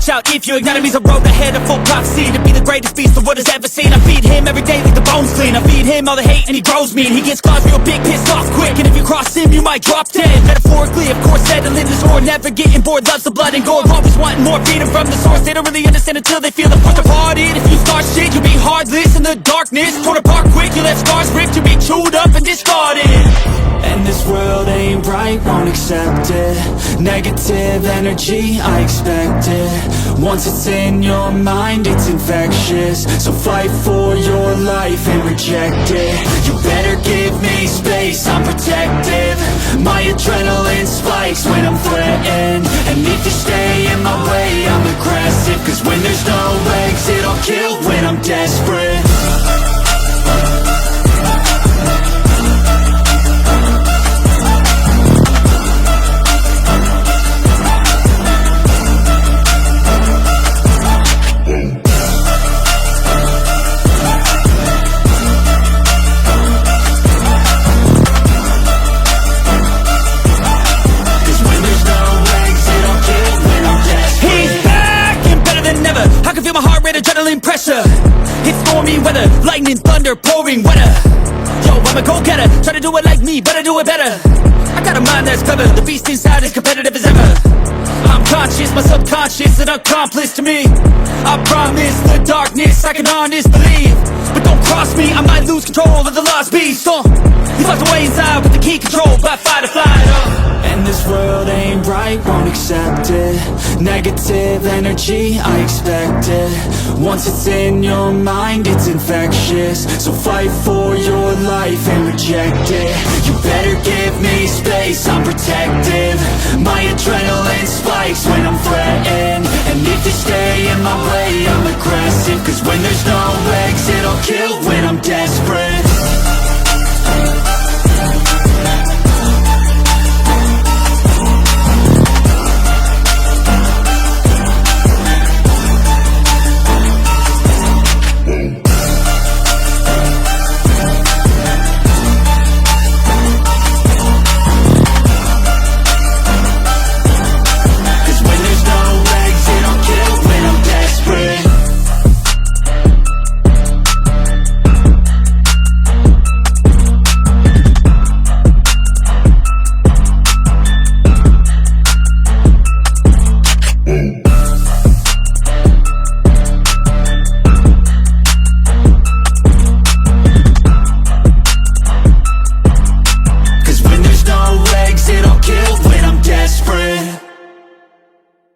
watch out if your enemy's a road ahead of full prophecy to be the greatest beast the world has ever seen. I feed him every day like the bones clean. I feed him all the hate and he grows me, and he gets claws real big, pissed off quick. And if you cross him, you might drop dead. Metaphorically, of course, settling the score, never getting bored, loves the blood and gore, always wanting more freedom from the source. They don't really understand until they feel the force departed. If you start shit, you'll be heartless in the darkness, torn apart quick. You left scars ripped, you'll be chewed up and discarded. And this world ain't right, won't accept it. Negative energy, I expect it. Once it's in your mind, it's infectious. So fight for your life and reject it. You better give me space, I'm protective. My adrenaline spikes when I'm threatened. And if you stay in my way, I'm aggressive. Cause when there's no exit, I'll kill when I'm desperate. Adrenaline pressure, it's stormy weather, lightning, thunder, pouring weather. Yo, I'm a go-getter, try to do it like me, but I do it better. I got a mind that's clever, the beast inside is competitive as ever. I'm conscious, my subconscious, an accomplice to me. I promise the darkness, I can honest believe. But don't cross me, I might lose control of the lost beast. He's locked away inside with the key control by fight or flight. And this world ain't right, won't accept it. Negative energy, I expect it. Once it's in your mind, it's infectious. So fight for your life and reject it. You better give me space, I'm protective. My adrenaline spikes when I'm threatened. And if you stay in my way, I'm aggressive. Cause when there's no exit, I'll kill when I'm desperate.